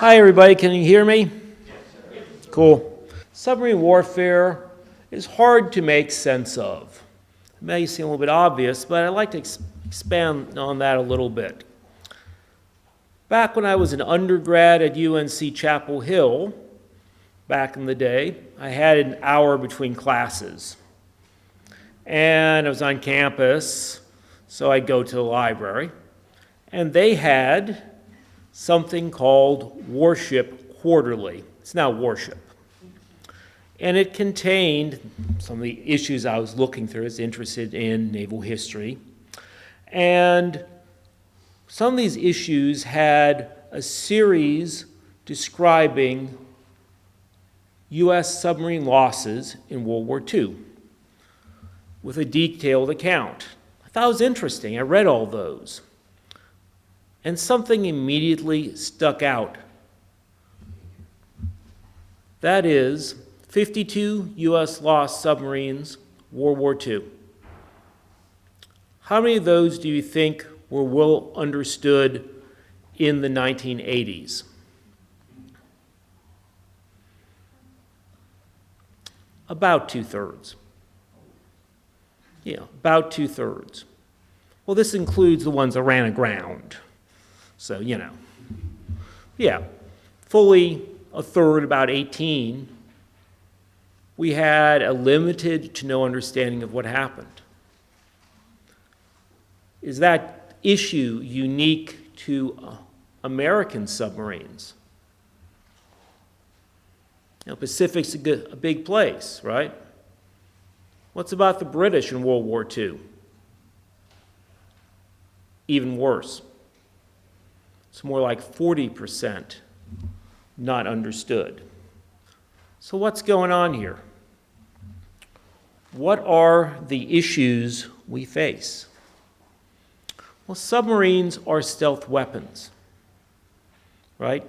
Hi, everybody. Can you hear me? Cool. Submarine warfare is hard to make sense of. It may seem a little bit obvious, but I'd like to expand on that a little bit. Back when I was an undergrad at UNC Chapel Hill, back in the day, I had an hour between classes. And I was on campus, so I'd go to the library. And they had something called Warship Quarterly. It's now Warship. And it contained some of the issues I was looking through. I was interested in naval history. And some of these issues had a series describing U.S. submarine losses in World War II with a detailed account. I thought it was interesting. I read all those. And something immediately stuck out. That is 52 U.S. lost submarines, World War II. How many of those do you think were well understood in the 1980s? About 2/3. Yeah, about 2/3. Well, this includes the ones that ran aground. So, you know, yeah, fully a third, about 18, we had a limited to no understanding of what happened. Is that issue unique to American submarines? You know, Pacific's a big place, right? What's about the British in World War II? Even worse. It's more like 40% not understood. So what's going on here? What are the issues we face? Well, submarines are stealth weapons, right?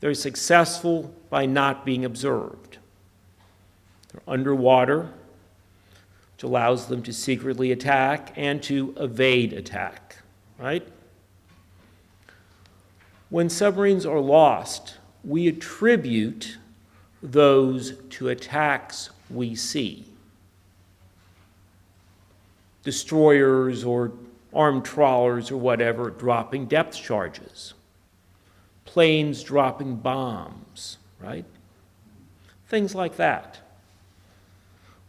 They're successful by not being observed. They're underwater, which allows them to secretly attack and to evade attack, right? When submarines are lost, we attribute those to attacks we see. Destroyers or armed trawlers or whatever dropping depth charges. Planes dropping bombs, right? Things like that.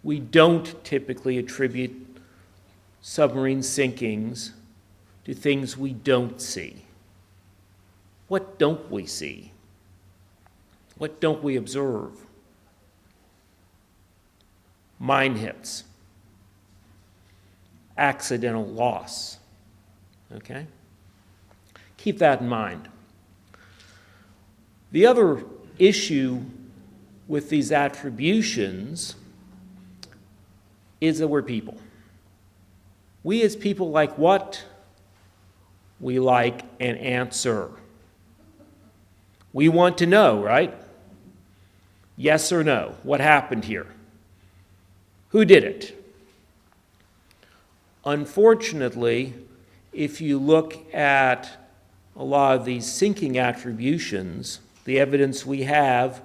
We don't typically attribute submarine sinkings to things we don't see. What don't we see? What don't we observe? Mine hits. Accidental loss. Okay? Keep that in mind. The other issue with these attributions is that we're people. We as people like what? We like an answer. We want to know, right? Yes or no? What happened here? Who did it? Unfortunately, if you look at a lot of these sinking attributions, the evidence we have,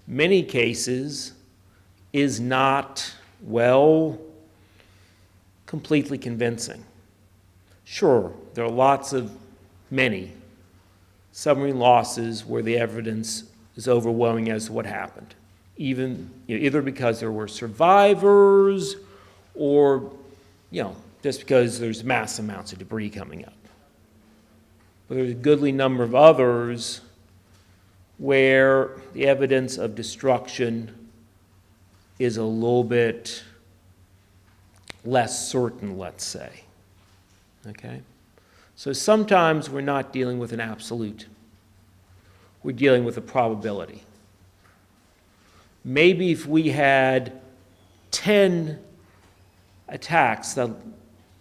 many cases, is not, well, completely convincing. Sure, there are many submarine losses where the evidence is overwhelming as to what happened, either because there were survivors or, just because there's mass amounts of debris coming up. But there's a goodly number of others where the evidence of destruction is a little bit less certain, let's say. Okay? So sometimes we're not dealing with an absolute. We're dealing with a probability. Maybe if we had 10 attacks that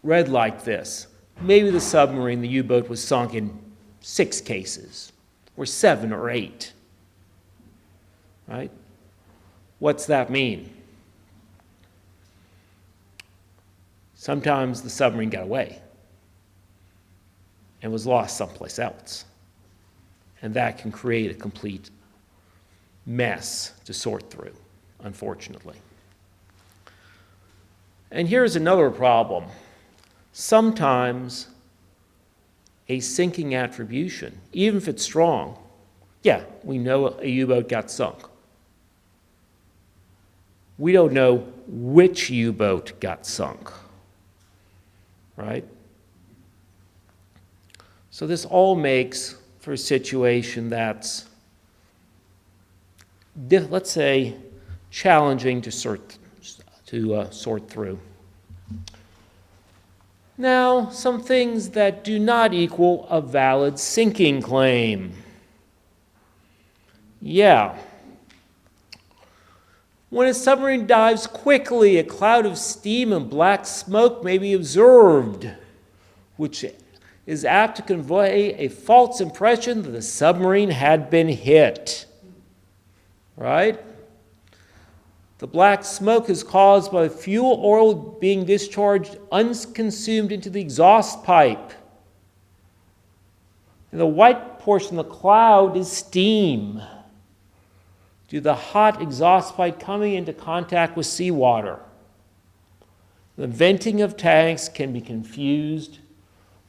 read like this, maybe the submarine, the U-boat, was sunk in 6 cases, or 7 or 8. Right? What's that mean? Sometimes the submarine got away and was lost someplace else. And that can create a complete mess to sort through, unfortunately. And here's another problem. Sometimes a sinking attribution, even if it's strong, yeah, we know a U-boat got sunk. We don't know which U-boat got sunk, right? So this all makes for a situation that's, let's say, challenging to sort through. Now, some things that do not equal a valid sinking claim. Yeah. When a submarine dives quickly, a cloud of steam and black smoke may be observed, which is apt to convey a false impression that the submarine had been hit. Right? The black smoke is caused by fuel oil being discharged unconsumed into the exhaust pipe. And the white portion of the cloud is steam due to the hot exhaust pipe coming into contact with seawater. The venting of tanks can be confused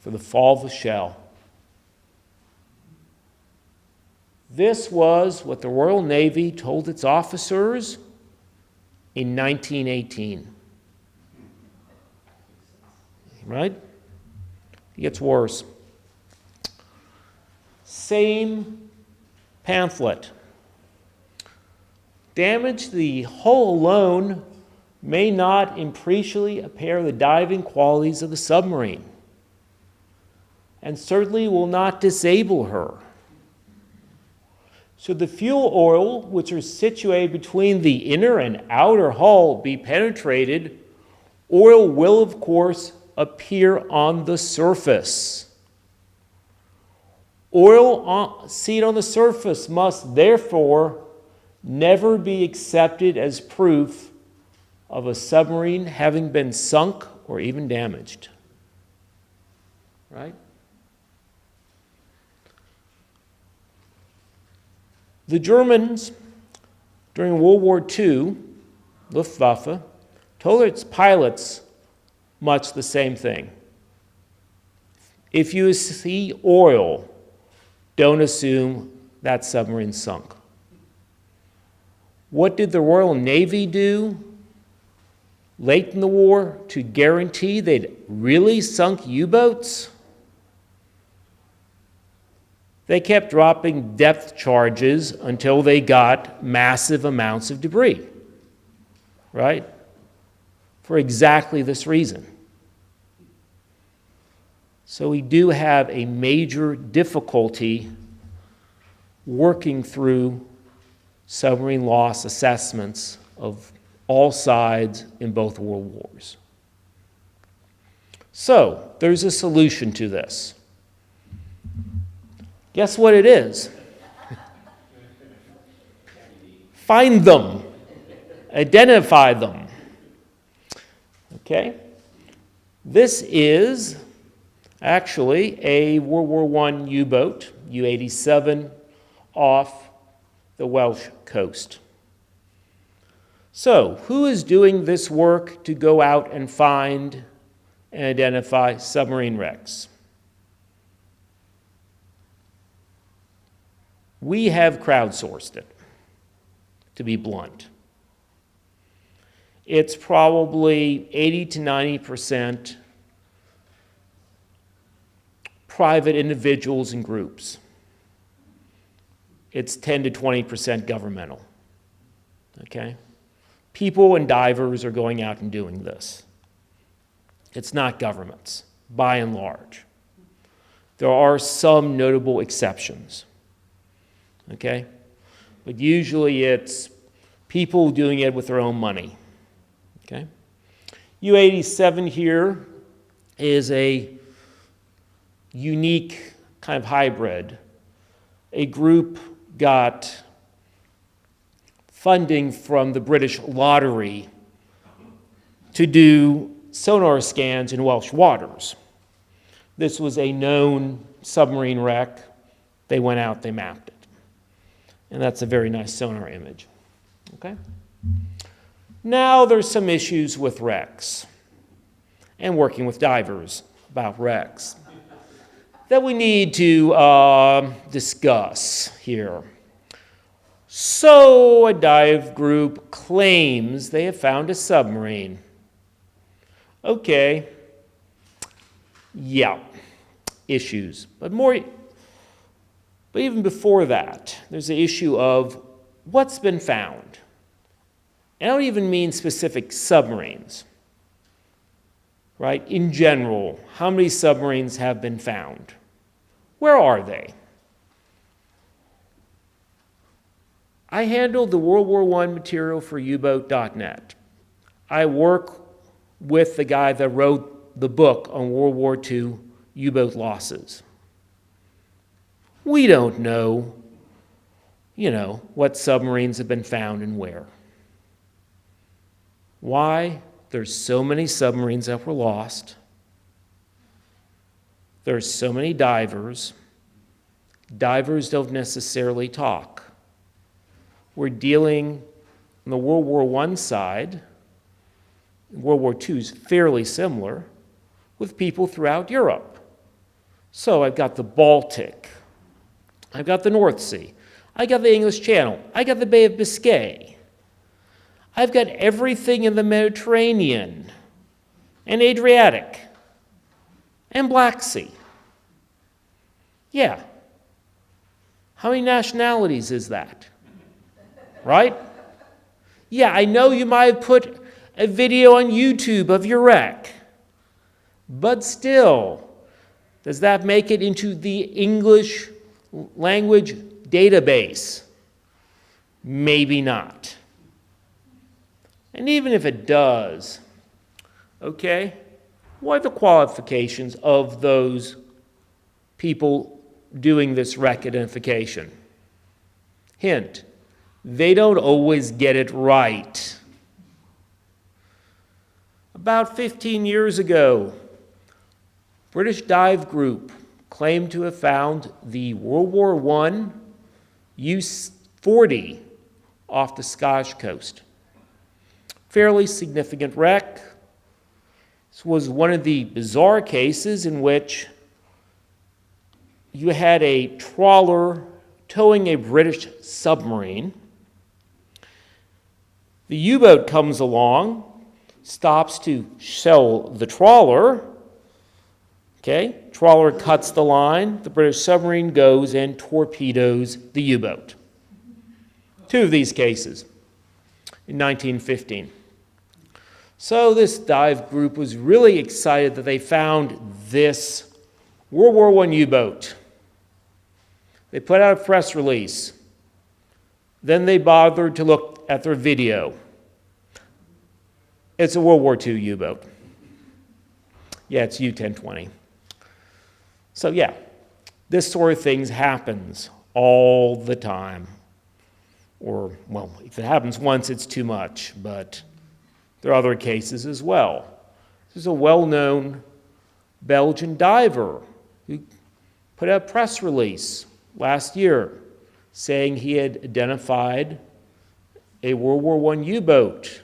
for the fall of a shell. This was what the Royal Navy told its officers in 1918. Right? It gets worse. Same pamphlet. Damage to the hull alone may not appreciably impair the diving qualities of the submarine, and certainly will not disable her. Should the fuel oil, which are situated between the inner and outer hull, be penetrated, oil will, of course, appear on the surface. Oil seen on the surface must, therefore, never be accepted as proof of a submarine having been sunk or even damaged. Right? The Germans, during World War II, Luftwaffe, told its pilots much the same thing. If you see oil, don't assume that submarine sunk. What did the Royal Navy do late in the war to guarantee they'd really sunk U-boats? They kept dropping depth charges until they got massive amounts of debris, right? For exactly this reason. So we do have a major difficulty working through submarine loss assessments of all sides in both world wars. So there's a solution to this. Guess what it is? Find them. Identify them. Okay? This is actually a World War I U-boat, U-87, off the Welsh coast. So, who is doing this work to go out and find and identify submarine wrecks? We have crowdsourced it, to be blunt. It's probably 80 to 90% private individuals and groups. It's 10 to 20% governmental, okay? People and divers are going out and doing this. It's not governments, by and large. There are some notable exceptions. Okay? But usually it's people doing it with their own money. Okay? U-87 here is a unique kind of hybrid. A group got funding from the British Lottery to do sonar scans in Welsh waters. This was a known submarine wreck They went out, they mapped it. And that's a very nice sonar image. Okay? Now there's some issues with wrecks and working with divers about wrecks that we need to discuss here. So a dive group claims they have found a submarine. Okay. Yeah. Issues. But even before that, there's the issue of what's been found. And I don't even mean specific submarines. Right? In general, how many submarines have been found? Where are they? I handled the World War I material for U-boat.net. I work with the guy that wrote the book on World War II U-boat losses. We don't know, what submarines have been found and where. Why? There's so many submarines that were lost. There's so many divers. Divers don't necessarily talk. We're dealing on the World War I side, World War II is fairly similar, with people throughout Europe. So I've got the Baltic, I've got the North Sea, I got the English Channel, I got the Bay of Biscay, I've got everything in the Mediterranean and Adriatic and Black Sea. Yeah. How many nationalities is that? Right? Yeah, I know you might have put a video on YouTube of your wreck, but still, does that make it into the English language database? Maybe not. And even if it does, okay, what are the qualifications of those people doing this wreck identification? Hint, they don't always get it right. About 15 years ago, British dive group claimed to have found the World War I U-40 off the Scottish coast. Fairly significant wreck. This was one of the bizarre cases in which you had a trawler towing a British submarine. The U-boat comes along, stops to shell the trawler. Okay, trawler cuts the line. The British submarine goes and torpedoes the U-boat. Two of these cases in 1915. So this dive group was really excited that they found this World War I U-boat. They put out a press release. Then they bothered to look at their video. It's a World War II U-boat. Yeah, it's U-1020. So yeah, this sort of thing happens all the time. Or, well, if it happens once, it's too much, but there are other cases as well. This is a well-known Belgian diver who put out a press release last year saying he had identified a World War I U-boat,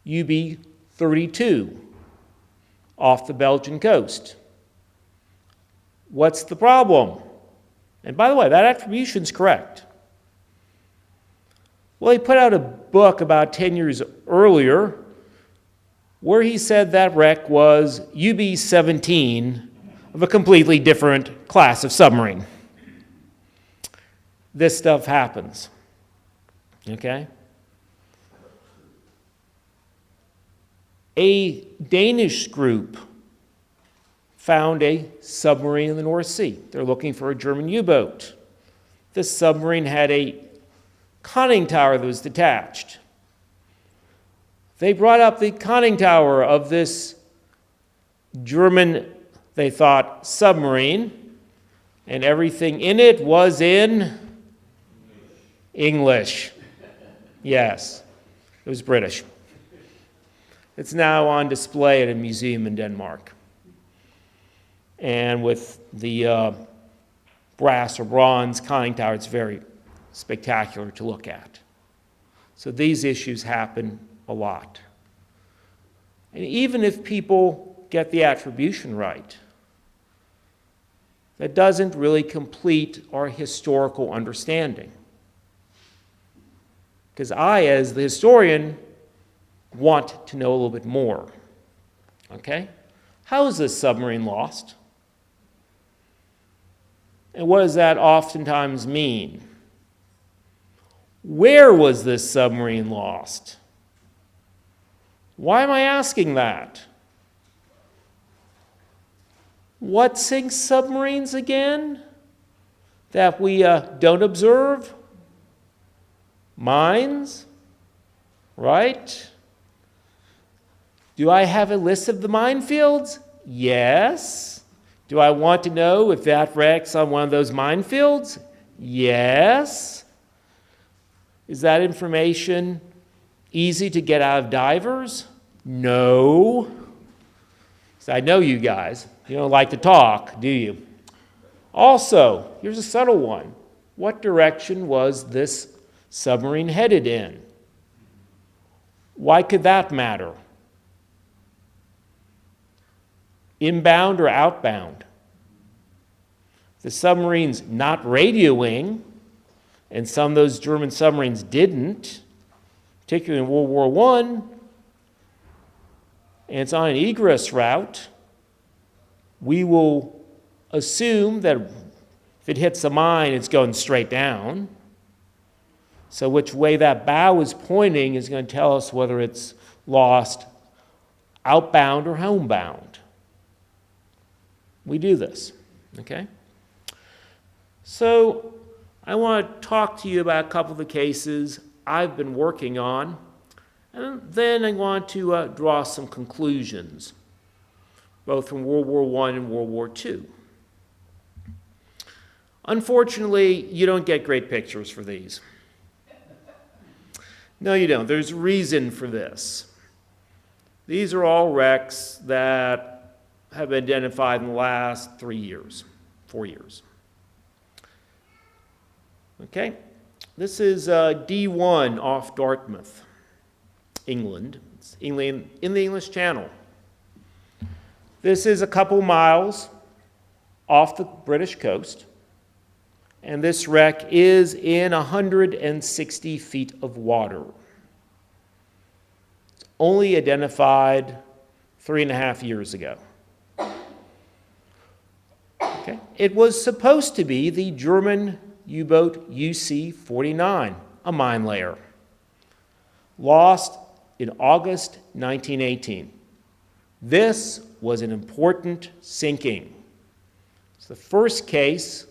UB-32, off the Belgian coast. What's the problem? And by the way, that attribution's correct. Well, he put out a book about 10 years earlier where he said that wreck was UB-17 of a completely different class of submarine. This stuff happens. Okay? A Danish group found a submarine in the North Sea. They're looking for a German U-boat. This submarine had a conning tower that was detached. They brought up the conning tower of this German, they thought, submarine, and everything in it was in English. Yes, it was British. It's now on display at a museum in Denmark. And with the brass or bronze conning tower. It's very spectacular to look at. So these issues happen a lot. And even if people get the attribution right, that doesn't really complete our historical understanding. Because I, as the historian, want to know a little bit more. Okay? How is this submarine lost? And what does that oftentimes mean? Where was this submarine lost? Why am I asking that? What sinks submarines again that we don't observe? Mines, right? Do I have a list of the minefields? Yes. Do I want to know if that wrecks on one of those minefields? Yes. Is that information easy to get out of divers? No. So I know you guys. You don't like to talk, do you? Also, here's a subtle one. What direction was this submarine headed in? Why could that matter? Inbound or outbound? The submarine's not radioing, and some of those German submarines didn't, particularly in World War I, and it's on an egress route, we will assume that if it hits a mine, it's going straight down. So which way that bow is pointing is going to tell us whether it's lost outbound or homebound. We do this, okay? So I want to talk to you about a couple of the cases I've been working on, and then I want to draw some conclusions, both from World War I and World War II. Unfortunately, you don't get great pictures for these. No, you don't. There's reason for this. These are all wrecks that have been identified in the last 3 years, 4 years. Okay, this is D1 off Dartmouth, England. It's in the English Channel. This is a couple miles off the British coast, and this wreck is in 160 feet of water. It's only identified 3.5 years ago. Okay. It was supposed to be the German U-boat UC-49, a mine layer, lost in August 1918. This was an important sinking. It's the first case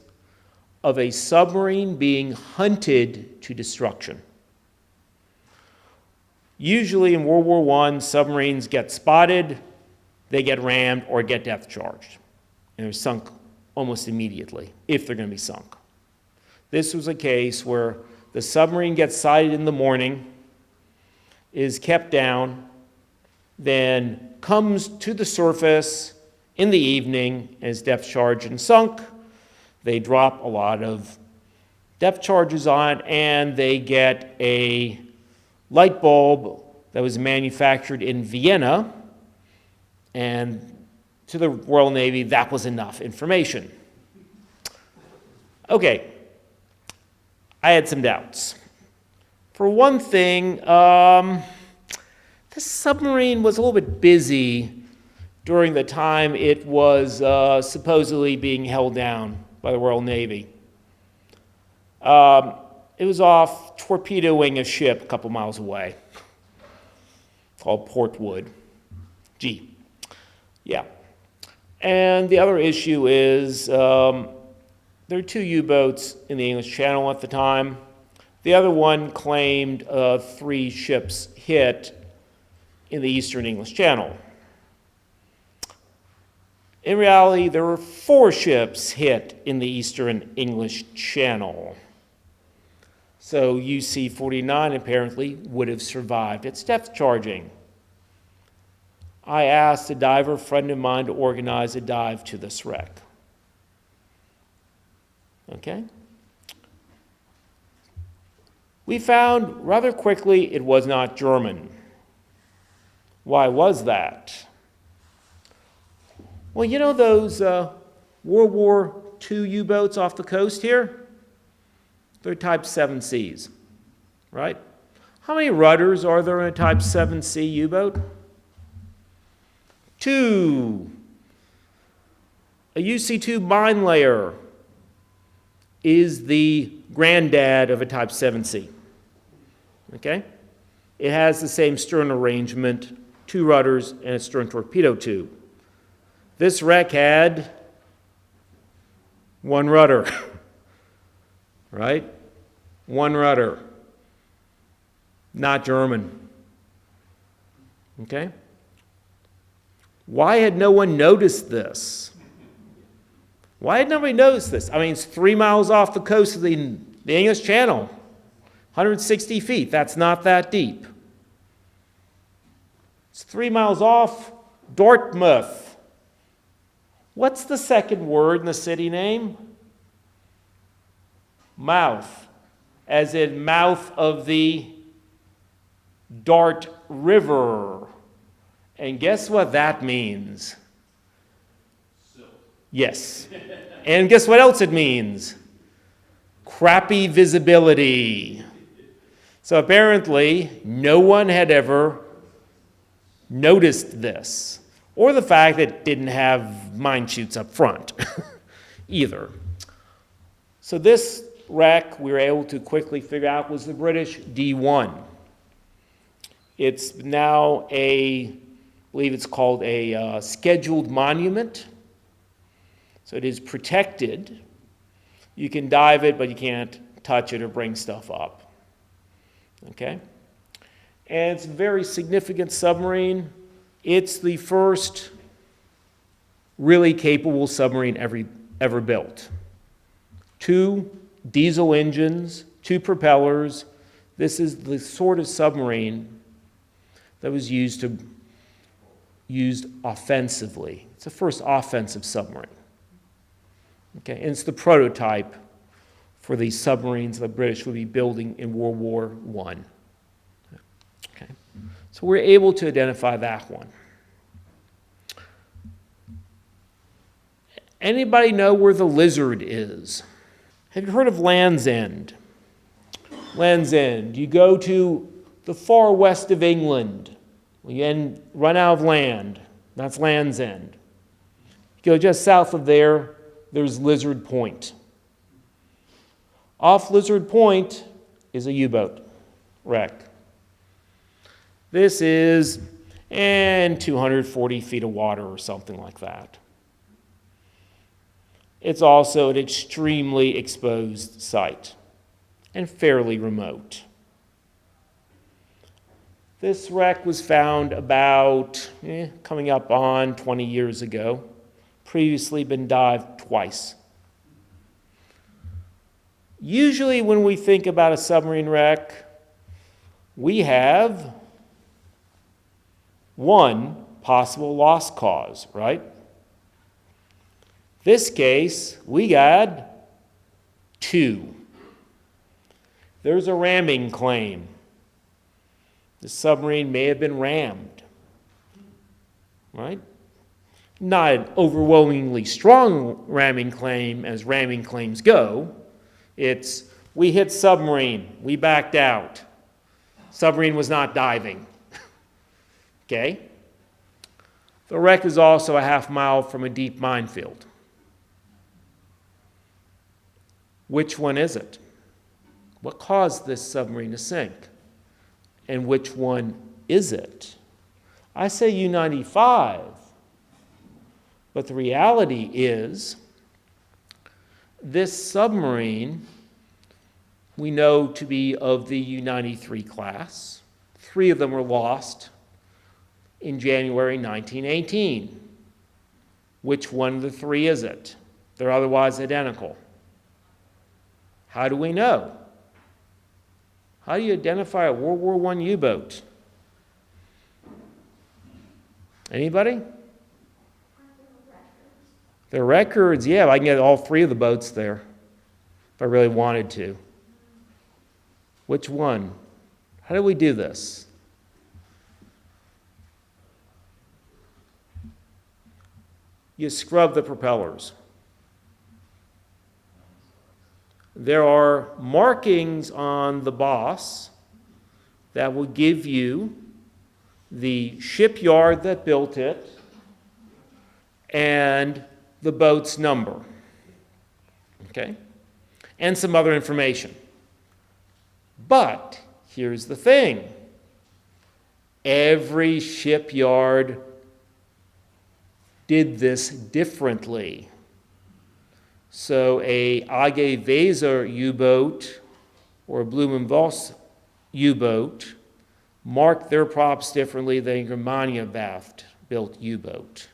of a submarine being hunted to destruction. Usually in World War I, submarines get spotted, they get rammed, or get depth charged, and they're sunk almost immediately, if they're going to be sunk. This was a case where the submarine gets sighted in the morning, is kept down, then comes to the surface in the evening and is depth charged and sunk. They drop a lot of depth charges on it, and they get a light bulb that was manufactured in Vienna, and to the Royal Navy, that was enough information. Okay, I had some doubts. For one thing, this submarine was a little bit busy during the time it was supposedly being held down by the Royal Navy. It was off torpedoing a ship a couple miles away called Portwood. Gee, yeah. And the other issue is there are 2 U-boats in the English Channel at the time. The other one claimed 3 ships hit in the Eastern English Channel. In reality, there were 4 ships hit in the Eastern English Channel. So UC-49 apparently would have survived its depth charging. I asked a diver friend of mine to organize a dive to this wreck. Okay? We found rather quickly it was not German. Why was that? Well, you know those World War II U-boats off the coast here? They're Type 7Cs, right? How many rudders are there in a Type 7C U-boat? 2. A UC2 mine layer is the granddad of a Type 7C. Okay? It has the same stern arrangement, 2 rudders, and a stern torpedo tube. This wreck had 1 rudder, right? 1 rudder. Not German. Okay? Why had no one noticed this? Why had nobody noticed this? I mean, it's 3 miles off the coast of the English Channel, 160 feet. That's not that deep. It's 3 miles off Dartmouth. What's the second word in the city name? Mouth, as in mouth of the Dart River. And guess what that means? Yes. And guess what else it means? Crappy visibility. So apparently, no one had ever noticed this, or the fact that it didn't have mine chutes up front either. So this wreck we were able to quickly figure out was the British D1. It's now I believe it's called a scheduled monument. So it is protected. You can dive it, but you can't touch it or bring stuff up. Okay? And it's a very significant submarine. It's the first really capable submarine ever built. 2 diesel engines, 2 propellers. This is the sort of submarine that was used offensively. It's the first offensive submarine. Okay, and it's the prototype for the submarines the British would be building in World War I. Okay, so we're able to identify that one. Anybody know where the Lizard is? Have you heard of Land's End? Land's End. You go to the far west of England. You run out of land. That's Land's End. You go just south of there, there's Lizard Point. Off Lizard Point is a U-boat wreck. This is 240 feet of water or something like that. It's also an extremely exposed site and fairly remote. This wreck was found about, coming up on 20 years ago. Previously been dived twice. Usually when we think about a submarine wreck, we have 1 possible lost cause, right? This case, we got 2. There's a ramming claim. The submarine may have been rammed, right? Not an overwhelmingly strong ramming claim as ramming claims go. It's, we hit submarine, we backed out. Submarine was not diving. Okay? The wreck is also a half mile from a deep minefield. Which one is it? What caused this submarine to sink? And which one is it? I say U-95, but the reality is this submarine we know to be of the U-93 class. 3 of them were lost in January 1918. Which one of the 3 is it? They're otherwise identical. How do we know? How do you identify a World War I U-boat? Anybody? Their records, yeah, I can get all 3 of the boats there. if I really wanted to. Which one? How do we do this? You scrub the propellers. There are markings on the boss that will give you the shipyard that built it and the boat's number, okay? And some other information. But here's the thing. Every shipyard did this differently. So a AG Weser U-boat or a Blumenvoss U-boat marked their props differently than a Germania-Werft built U-boat.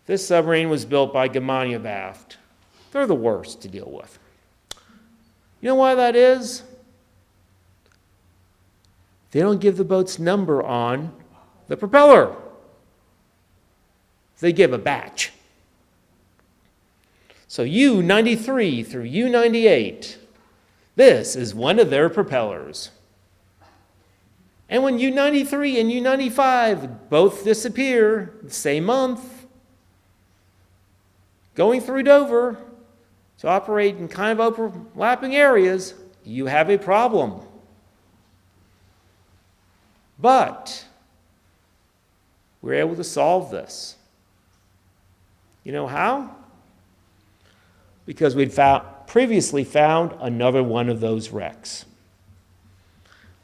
This submarine was built by Germania-Werft. They're the worst to deal with. You know why that is? They don't give the boat's number on the propeller. They give a batch. So U-93 through U-98, this is one of their propellers. And when U-93 and U-95 both disappear the same month, going through Dover to operate in kind of overlapping areas, you have a problem. But we're able to solve this. You know how? Because we'd previously found another one of those wrecks.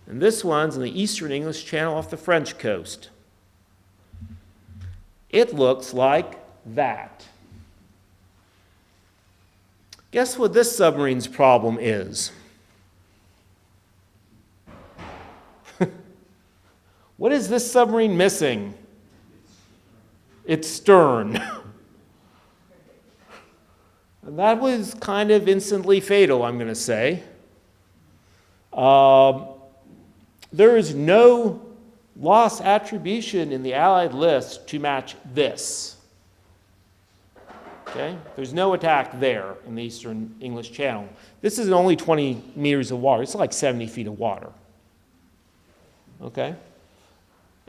And this one's in the eastern English Channel off the French coast. It looks like that. Guess what this submarine's problem is? What is this submarine missing? Its stern. And that was kind of instantly fatal, I'm going to say. There is no loss attribution in the Allied list to match this. Okay? There's no attack there in the eastern English Channel. This is only 20 meters of water. It's like 70 feet of water. Okay?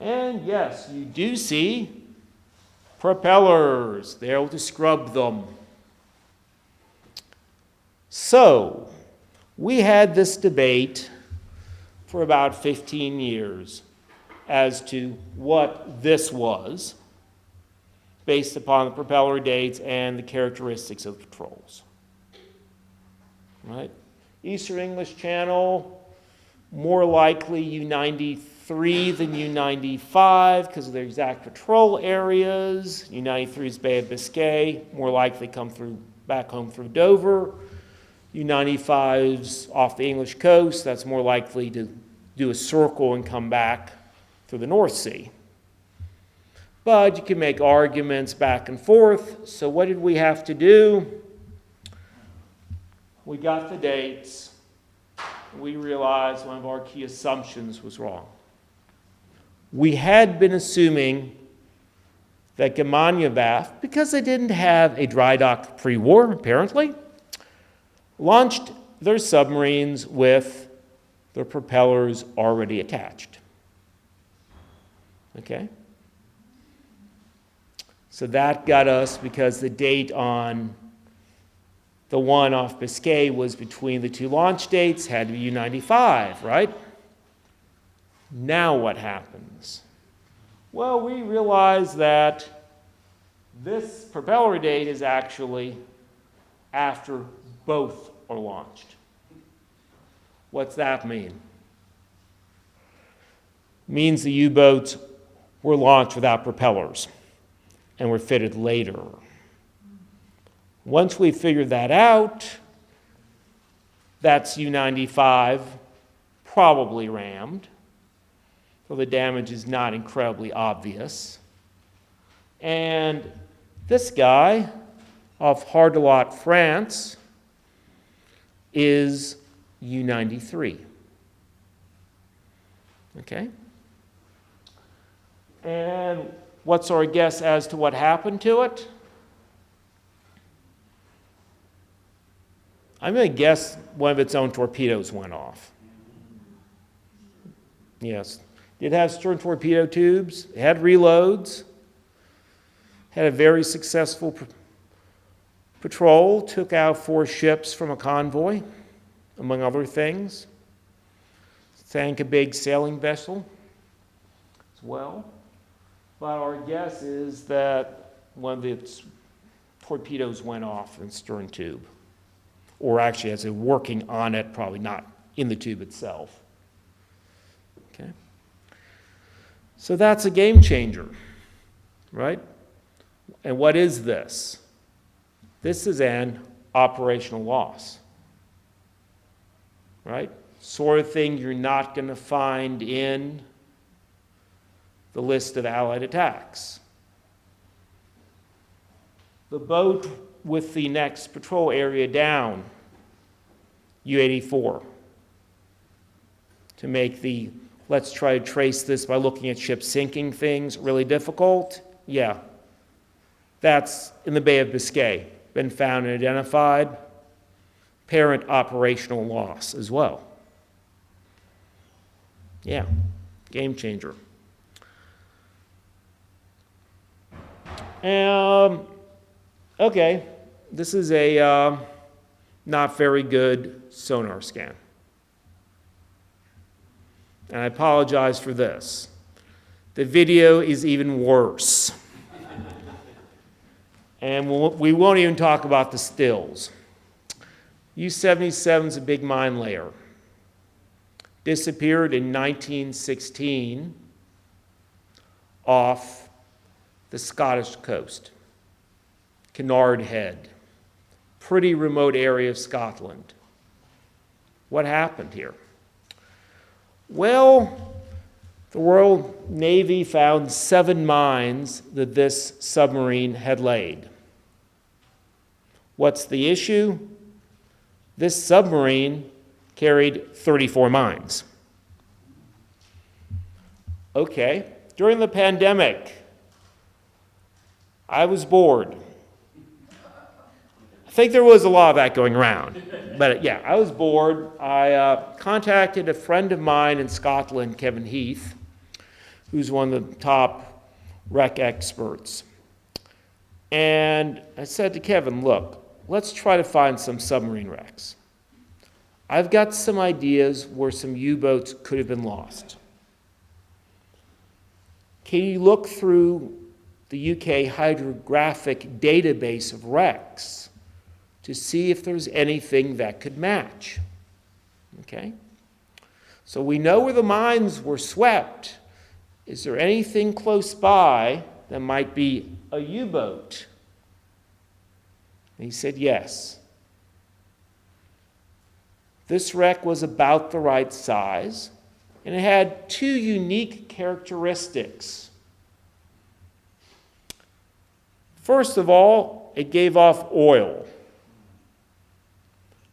And yes, you do see propellers. They're able to scrub them. So, we had this debate for about 15 years as to what this was, based upon the propeller dates and the characteristics of the patrols. Right? Eastern English Channel, more likely U-93 than U-95 because of their exact patrol areas. U-93 is Bay of Biscay, more likely come back home through Dover. U-95's off the English coast, that's more likely to do a circle and come back through the North Sea. But you can make arguments back and forth. So what did we have to do? We got the dates. We realized one of our key assumptions was wrong. We had been assuming that Germania-Werft, because they didn't have a dry dock pre-war, apparently, launched their submarines with their propellers already attached. Okay? So that got us, because the date on the one off Biscay was between the two launch dates, had to be U-95, right? Now what happens? Well, we realize that this propeller date is actually after both are launched. What's that mean? It means the U-boats were launched without propellers and were fitted later. Once we figured that out, that's U-95 probably rammed, so the damage is not incredibly obvious. And this guy off Hardelot, France, is U-93. Okay? And what's our guess as to what happened to it? I'm going to guess one of its own torpedoes went off. Yes. Did have stern torpedo tubes, it had reloads, had a very successful patrol, took out 4 ships from a convoy, among other things. Sank a big sailing vessel as well. But our guess is that one of its torpedoes went off in stern tube. Or actually, as they're working on it, probably not in the tube itself. Okay? So that's a game changer, right? And what is this? This is an operational loss, right? Sort of thing you're not going to find in the list of Allied attacks. The boat with the next patrol area down, U-84, to make the let's try to trace this by looking at ships sinking things really difficult. Yeah, that's in the Bay of Biscay, been found and identified. Parent operational loss as well. Yeah, game changer. Okay, this is a not very good sonar scan. And I apologize for this. The video is even worse. And we won't even talk about the stills. U-77 is a big mine layer. Disappeared in 1916 off the Scottish coast. Kinnaird Head. Pretty remote area of Scotland. What happened here? Well, the Royal Navy found 7 mines that this submarine had laid. What's the issue? This submarine carried 34 mines. Okay, during the pandemic, I was bored. I think there was a lot of that going around. But yeah, I was bored. I contacted a friend of mine in Scotland, Kevin Heath, who's one of the top wreck experts. And I said to Kevin, look, let's try to find some submarine wrecks. I've got some ideas where some U-boats could have been lost. Can you look through the UK hydrographic database of wrecks to see if there's anything that could match? Okay? So we know where the mines were swept. Is there anything close by that might be a U-boat? And he said yes. This wreck was about the right size, and it had 2 unique characteristics. First of all, it gave off oil.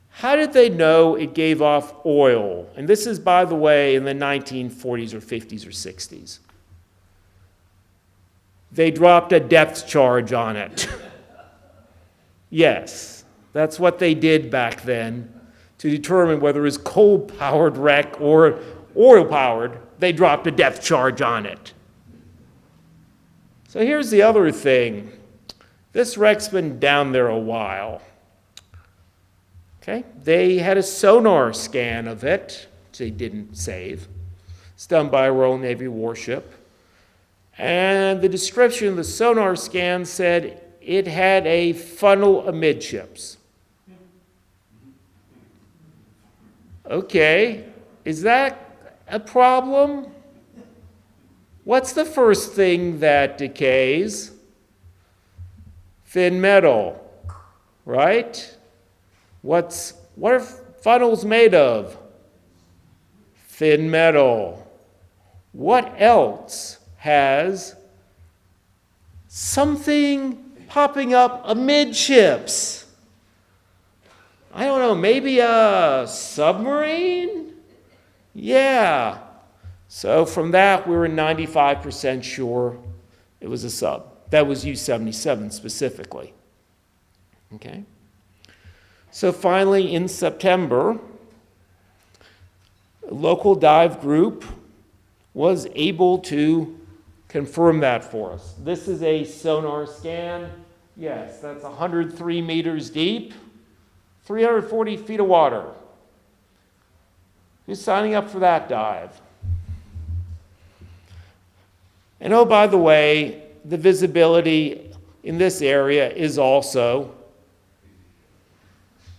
How did they know it gave off oil? And this is, by the way, in the 1940s or 50s or 60s. They dropped a depth charge on it. Yes, that's what they did back then to determine whether it was coal-powered wreck or oil-powered. They dropped a depth charge on it. So here's the other thing. This wreck's been down there a while. Okay, they had a sonar scan of it, which they didn't save. It's done by a Royal Navy warship. And the description of the sonar scan said it had a funnel amidships. Okay, is that a problem? What's the first thing that decays? Thin metal, right? What are funnels made of? Thin metal. What else has something popping up amidships? I don't know, maybe a submarine? Yeah. So from that, we were 95% sure it was a sub. That was U-77 specifically. Okay? So finally, in September, a local dive group was able to confirm that for us. This is a sonar scan. Yes, that's 103 meters deep, 340 feet of water. Who's signing up for that dive? And oh, by the way, the visibility in this area is also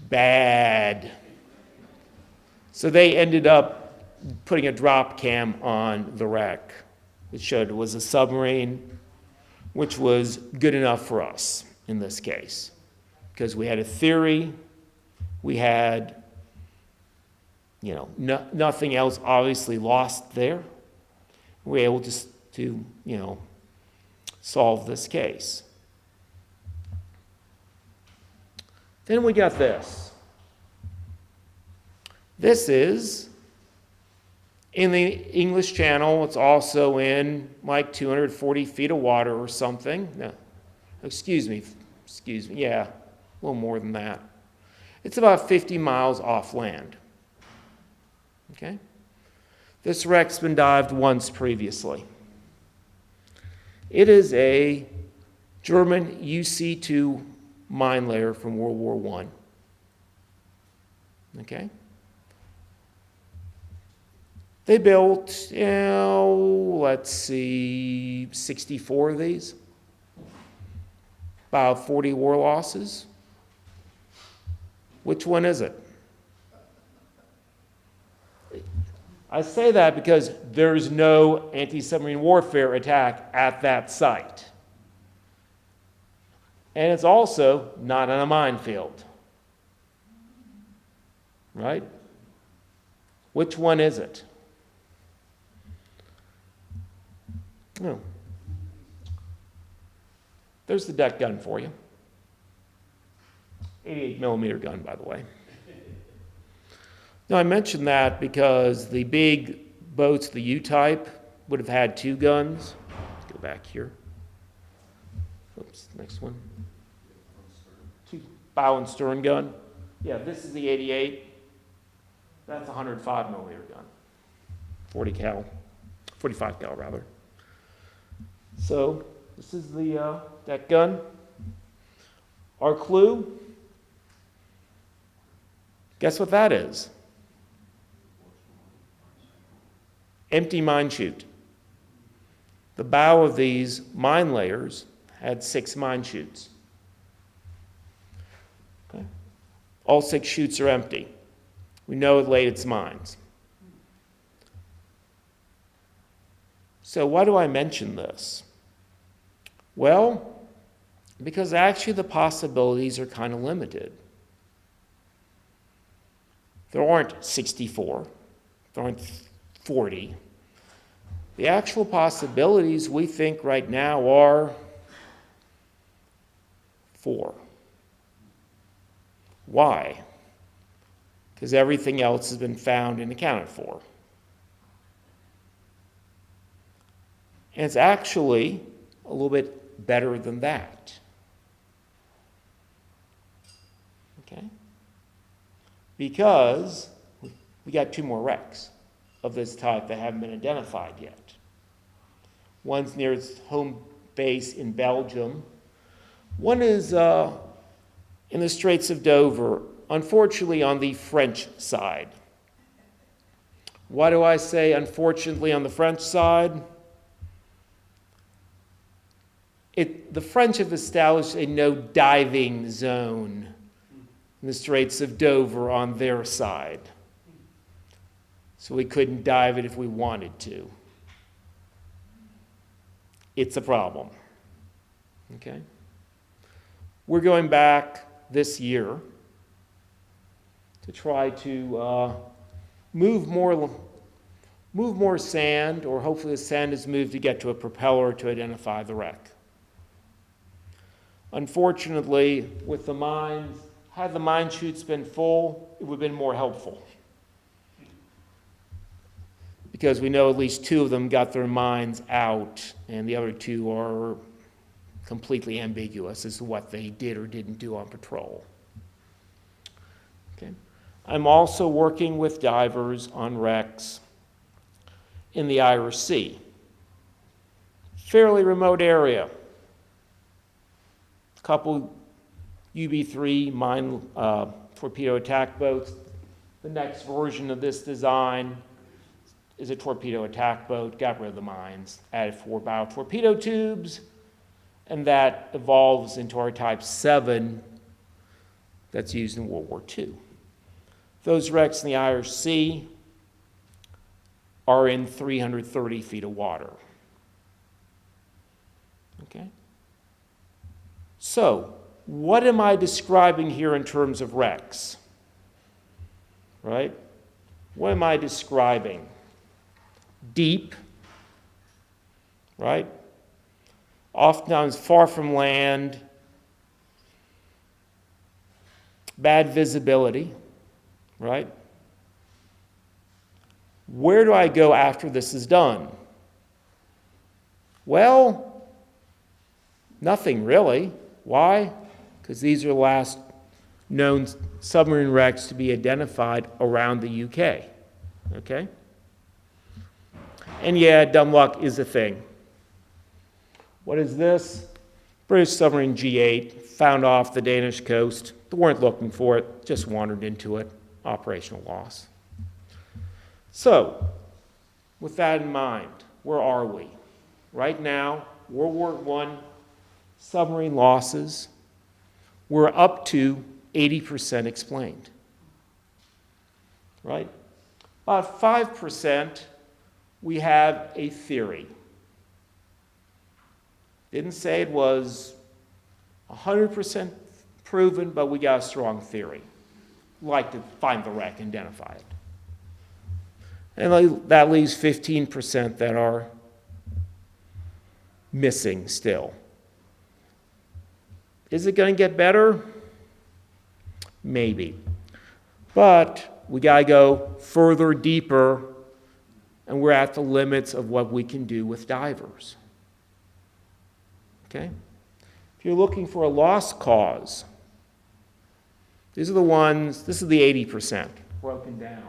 bad. So they ended up putting a drop cam on the wreck. It showed it was a submarine, which was good enough for us in this case, because we had a theory, we had, nothing else obviously lost there. We were able to solve this case. Then we got this. This is in the English Channel. It's also in like 240 feet of water or something. No, excuse me, yeah, a little more than that. It's about 50 miles off land. Okay? This wreck's been dived once previously. It is a German UC-II mine layer from World War I. Okay? They built, 64 of these. About 40 war losses. Which one is it? I say that because there's no anti-submarine warfare attack at that site. And it's also not on a minefield. Right? Which one is it? No. There's the deck gun for you. 88 millimeter gun, by the way. Now, I mentioned that because the big boats, the U-type, would have had two guns. Let's go back here. Oops, next one. Two bow and stern gun. Yeah, this is the 88. That's a 105 millimeter gun. 45 cal rather. So this is the deck gun. Our clue, guess what that is? Empty mine chute. The bow of these mine layers had 6 mine chutes. Okay. All 6 chutes are empty. We know it laid its mines. So why do I mention this? Well, because actually the possibilities are kind of limited. There aren't 64. There aren't 40. The actual possibilities we think right now are 4. Why? Because everything else has been found and accounted for. And it's actually a little bit better than that. Okay? Because we got 2 more wrecks of this type that haven't been identified yet. One's near its home base in Belgium. One is in the Straits of Dover, unfortunately on the French side. Why do I say unfortunately on the French side? The French have established a no-diving zone in the Straits of Dover on their side. So we couldn't dive it if we wanted to. It's a problem. Okay? We're going back this year to try to move more sand, or hopefully the sand is moved to get to a propeller to identify the wreck. Unfortunately, with the mines, had the mine chutes been full, it would have been more helpful. Because we know at least 2 of them got their mines out, and the other 2 are completely ambiguous as to what they did or didn't do on patrol. Okay. I'm also working with divers on wrecks in the Irish Sea. Fairly remote area. A couple UB-3 mine torpedo attack boats. The next version of this design is a torpedo attack boat, got rid of the mines, added 4 bow torpedo tubes, and that evolves into our Type 7 that's used in World War II. Those wrecks in the Irish Sea are in 330 feet of water. Okay? So, what am I describing here in terms of wrecks? Right? What am I describing? Deep, right? Oftentimes far from land, bad visibility, right? Where do I go after this is done? Well, nothing really. Why? Because these are the last known submarine wrecks to be identified around the UK. Okay? And yeah, dumb luck is a thing. What is this? British submarine G8, found off the Danish coast. They weren't looking for it, just wandered into it. Operational loss. So, with that in mind, where are we? Right now, World War I submarine losses, we're up to 80% explained. Right? About 5%, we have a theory. Didn't say it was 100% proven, but we got a strong theory. Like to find the wreck and identify it. And that leaves 15% that are missing still. Is it going to get better? Maybe. But we got to go further, deeper, and we're at the limits of what we can do with divers. Okay? If you're looking for a lost cause, these are the ones, this is the 80% broken down.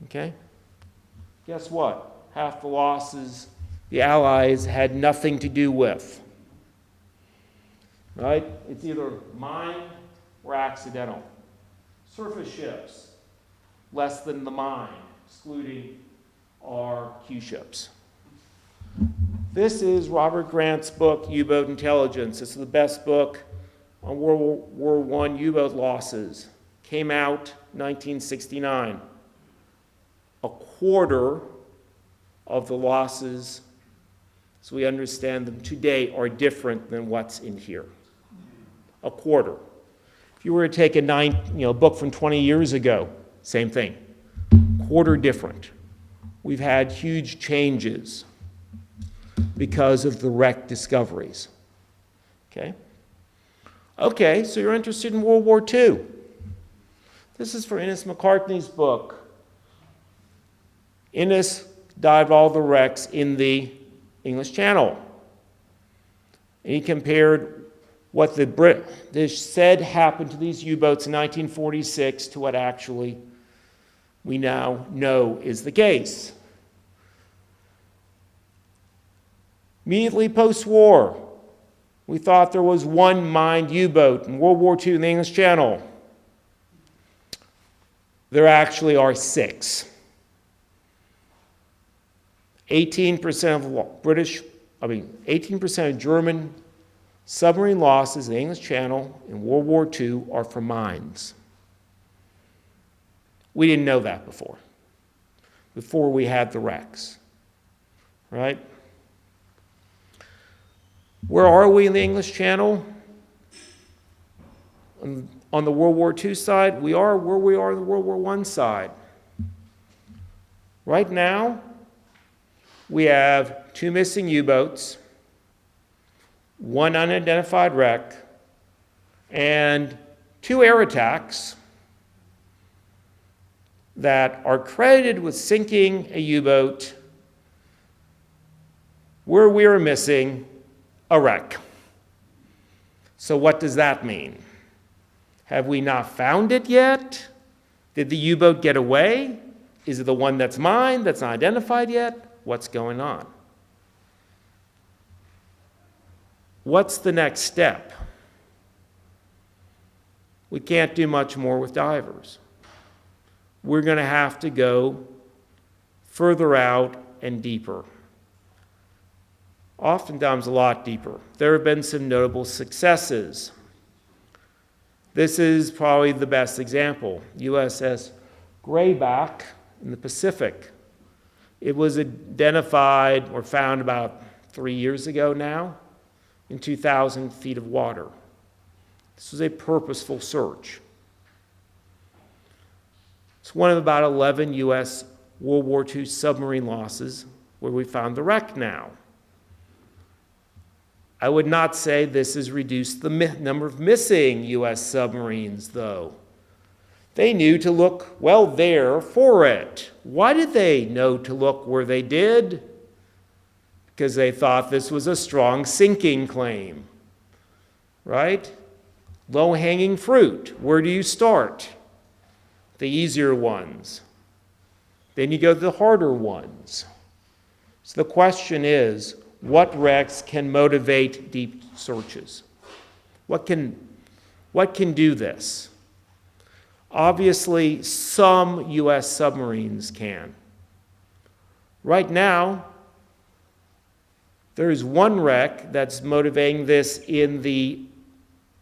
Okay? Guess what? Half the losses the Allies had nothing to do with. Right? It's either mine or accidental. Surface ships, less than the mine, excluding our Q ships. This is Robert Grant's book, U-boat Intelligence. This is the best book on World War I U-boat losses. Came out 1969. A quarter of the losses, as we understand them today, are different than what's in here. A quarter. If you were to take a book from 20 years ago, same thing. Quarter different. We've had huge changes because of the wreck discoveries. Okay? Okay, so you're interested in World War II. This is for Innes McCartney's book. Innes dived all the wrecks in the English Channel. And he compared what the British said happened to these U-boats in 1946 to what actually we now know is the case. Immediately post-war, we thought there was one mined U-boat in World War II in the English Channel. There actually are 6. 18% of German submarine losses in the English Channel in World War II are from mines. We didn't know that before we had the wrecks, right? Where are we in the English Channel? On the World War II side, we are where we are on the World War I side. Right now, we have 2 missing U-boats, 1 unidentified wreck, and 2 air attacks that are credited with sinking a U-boat where we are missing a wreck. So what does that mean? Have we not found it yet? Did the U-boat get away? Is it the one that's mine, that's not identified yet? What's going on? What's the next step? We can't do much more with divers. We're going to have to go further out and deeper. Oftentimes a lot deeper. There have been some notable successes. This is probably the best example. USS Grayback in the Pacific. It was identified or found about 3 years ago now in 2,000 feet of water. This was a purposeful search. It's one of about 11 U.S. World War II submarine losses where we found the wreck now. I would not say this has reduced the number of missing U.S. submarines, though. They knew to look well there for it. Why did they know to look where they did? Because they thought this was a strong sinking claim, right? Low-hanging fruit. Where do you start? The easier ones. Then you go to the harder ones. So the question is, what wrecks can motivate deep searches? What can do this? Obviously, some U.S. submarines can. Right now, there is one wreck that's motivating this in the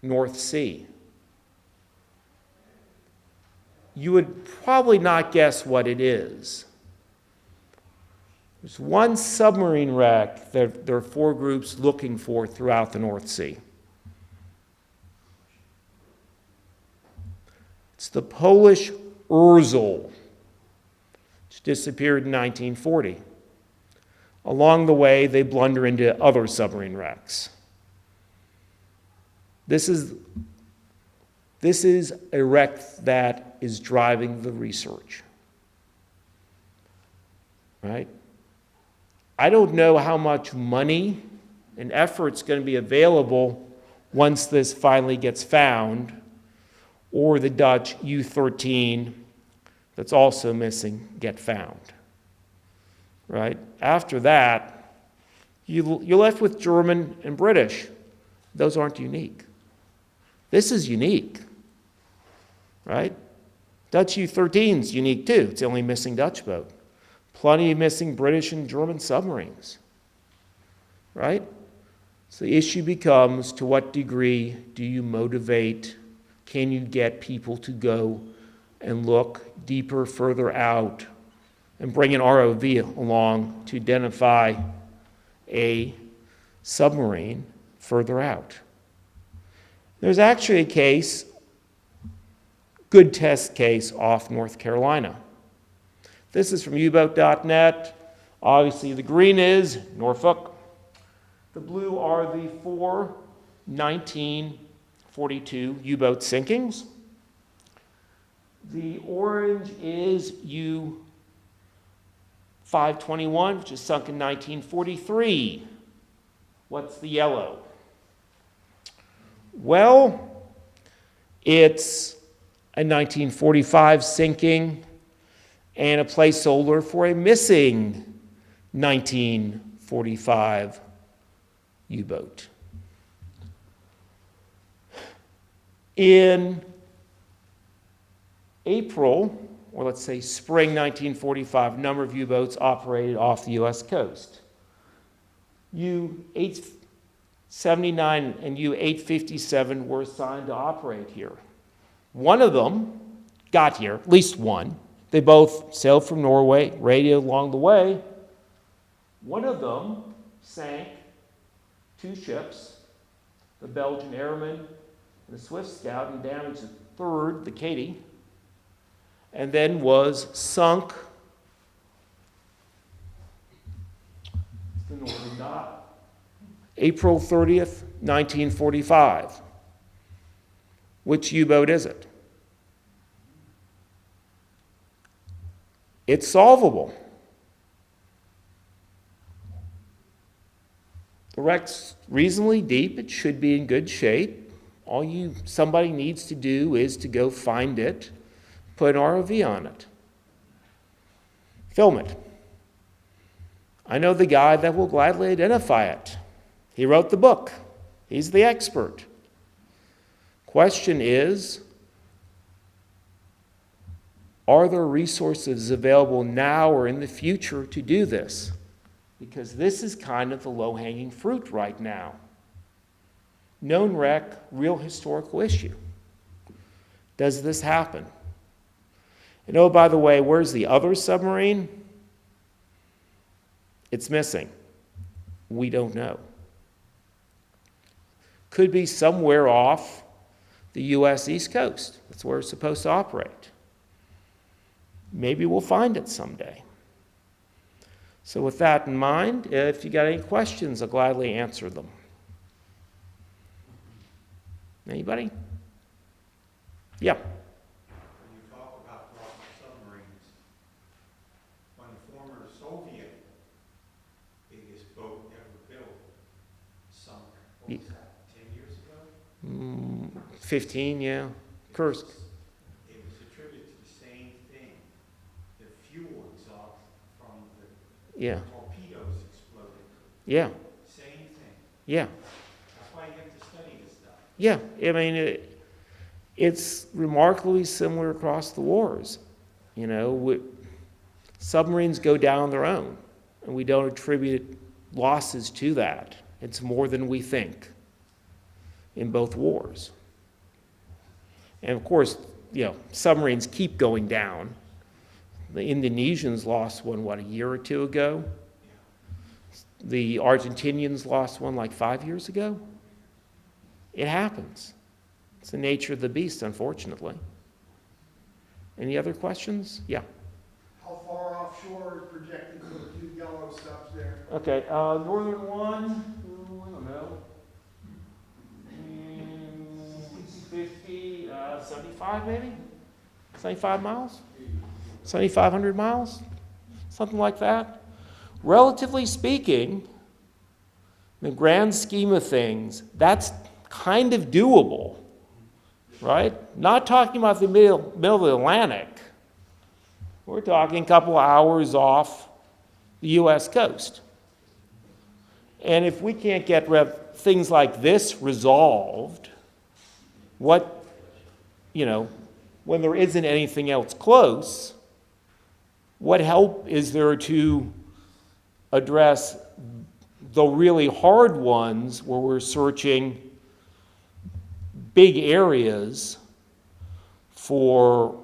North Sea. You would probably not guess what it is. There's one submarine wreck that there are 4 groups looking for throughout the North Sea. It's the Polish Orzel, which disappeared in 1940. Along the way, they blunder into other submarine wrecks. This is a wreck that is driving the research, right? I don't know how much money and effort is going to be available once this finally gets found, or the Dutch U-13 that's also missing get found, right? After that, you're left with German and British. Those aren't unique. This is unique, right? Dutch U-13 is unique too. It's the only missing Dutch boat. Plenty of missing British and German submarines, right? So the issue becomes, to what degree do you motivate? Can you get people to go and look deeper, further out, and bring an ROV along to identify a submarine further out? There's actually a case, good test case off North Carolina. This is from U-boat.net. Obviously, the green is Norfolk. The blue are the 4 1942 U-boat sinkings. The orange is U-521, which is sunk in 1943. What's the yellow? Well, it's a 1945 sinking and a placeholder for a missing 1945 U-boat. In April, or let's say spring 1945, a number of U-boats operated off the U.S. coast. U-879 and U-857 were assigned to operate here. One of them got here, at least one. They both sailed from Norway, radioed along the way. One of them sank 2 ships, the Belgian Airman and the Swift Scout, and damaged the third, the Katy, and then was sunk, the northern dot, April 30th, 1945. Which U-boat is it? It's solvable. The wreck's reasonably deep. It should be in good shape. Somebody needs to do is to go find it, put an ROV on it, film it. I know the guy that will gladly identify it. He wrote the book. He's the expert. Question is, are there resources available now or in the future to do this? Because this is kind of the low-hanging fruit right now. Known wreck, real historical issue. Does this happen? And oh, by the way, where's the other submarine? It's missing. We don't know. Could be somewhere off the U.S. East Coast. That's where it's supposed to operate. Maybe we'll find it someday. So with that in mind, if you got any questions, I'll gladly answer them. Anybody? Yeah. When you talk about Russian submarines, when the former Soviet biggest boat ever built sunk, what was that, 10 years ago? 15, yeah. Kursk. It was attributed to the same thing. The fuel exhaust from the torpedoes exploded. Yeah. Same thing. Yeah. That's why you have to study this stuff. Yeah. I mean, it's remarkably similar across the wars. You know, submarines go down on their own, and we don't attribute losses to that. It's more than we think in both wars. And of course, you know, submarines keep going down. The Indonesians lost one, a year or two ago? The Argentinians lost one like 5 years ago? It happens. It's the nature of the beast, unfortunately. Any other questions? Yeah. How far offshore is projected for the two yellow subs there? Okay, northern one, I don't know. 50, 75 maybe? 75 miles? 7,500 miles? Something like that. Relatively speaking, in the grand scheme of things, that's kind of doable, right? Not talking about the middle of the Atlantic. We're talking a couple of hours off the U.S. coast. And if we can't get things like this resolved, what, you know, when there isn't anything else close, what help is there to address the really hard ones where we're searching big areas for,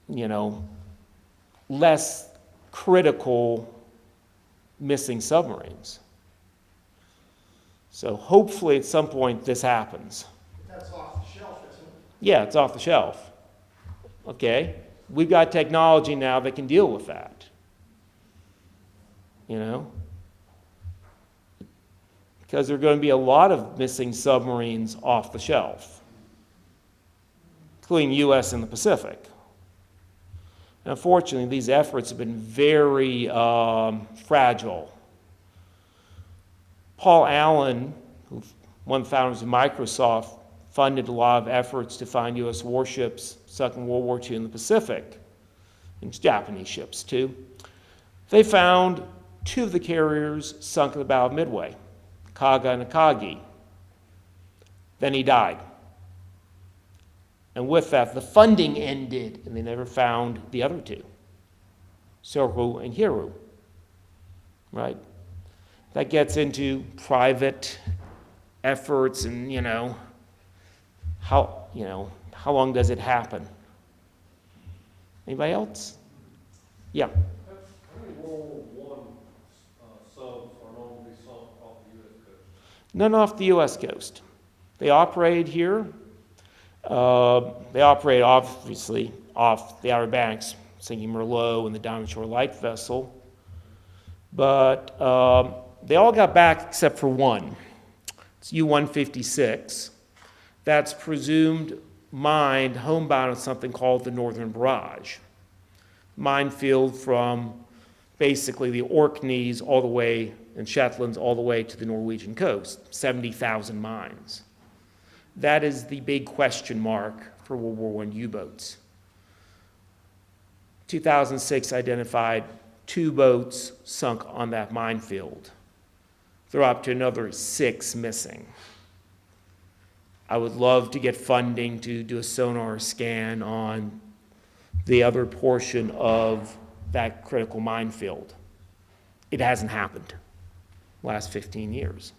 you know, less critical missing submarines? So hopefully at some point this happens. That's off the shelf, isn't it? Yeah, it's off the shelf. Okay, we've got technology now that can deal with that. You know? Because there are going to be a lot of missing submarines off the shelf, including U.S. and the Pacific. And unfortunately, these efforts have been very fragile. Paul Allen, one of the founders of Microsoft, funded a lot of efforts to find U.S. warships sunk in World War II in the Pacific, and Japanese ships too. They found two of the carriers sunk in the Battle of Midway, Kaga and Akagi. Then he died. And with that, the funding ended, and they never found the other two, Soru and Hiru, right? That gets into private efforts and, how long does it happen? Anybody else? Yeah. How many World War I subs are known to be sunk off the U.S. coast? None off the U.S. coast. They operate here. They operate obviously off the Outer Banks, sinking Merlot and the Diamond Shore Light vessel. But they all got back except for one. It's U-156. That's presumed mined homebound on something called the Northern Barrage. Minefield from basically the Orkneys all the way, and Shetlands all the way to the Norwegian coast, 70,000 mines. That is the big question mark for World War I U-boats. 2006 identified 2 boats sunk on that minefield. They're up to another 6 missing. I would love to get funding to do a sonar scan on the other portion of that critical minefield. It hasn't happened last 15 years.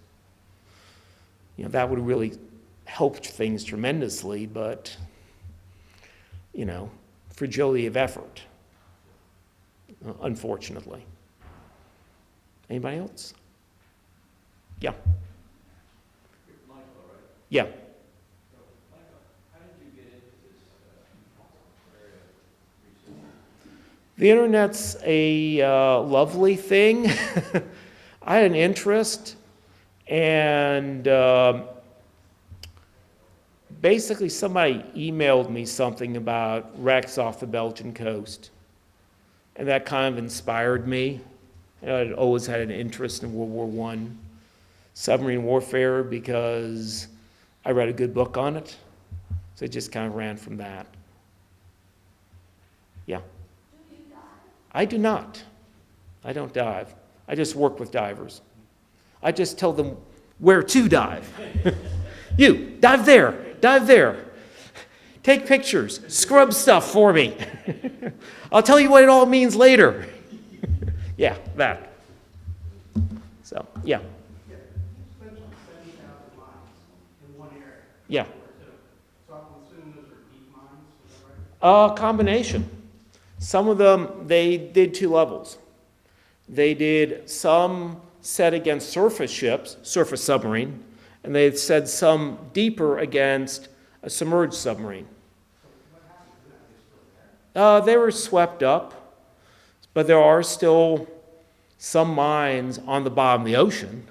You know, that would really help things tremendously, but, you know, fragility of effort, unfortunately. Anybody else? Yeah. Michael, right? Yeah. So, Michael, how did you get into this area of research? The internet's a lovely thing. I had an interest, and basically somebody emailed me something about wrecks off the Belgian coast, and that kind of inspired me. I'd always had an interest in World War I submarine warfare because I read a good book on it, so it just kind of ran from that. Yeah. Do you dive? I do not. I don't dive. I just work with divers. I just tell them where to dive. You, dive there, dive there. Take pictures, scrub stuff for me. I'll tell you what it all means later. Yeah, that. So, yeah, Yeah, you mentioned 70,000 miles in one area. yeah. So I'm assuming those are deep mines, is that right? Combination. Some of them, they did 2 levels. They did some set against surface ships, surface submarine, and they said some deeper against a submerged submarine. They were swept up, but there are still some mines on the bottom of the ocean,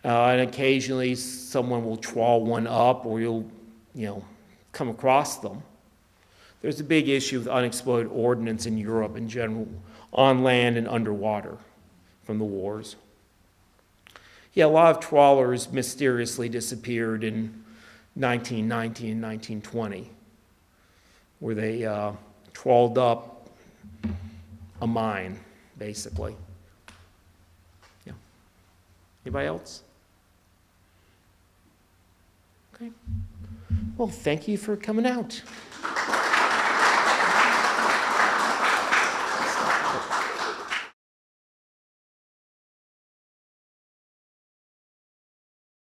and occasionally someone will trawl one up, or you'll, come across them. There's a big issue with unexploded ordnance in Europe in general, on land and underwater from the wars. Yeah, a lot of trawlers mysteriously disappeared in 1919 and 1920, where they trawled up a mine, basically. Yeah. Anybody else? Okay. Well, thank you for coming out.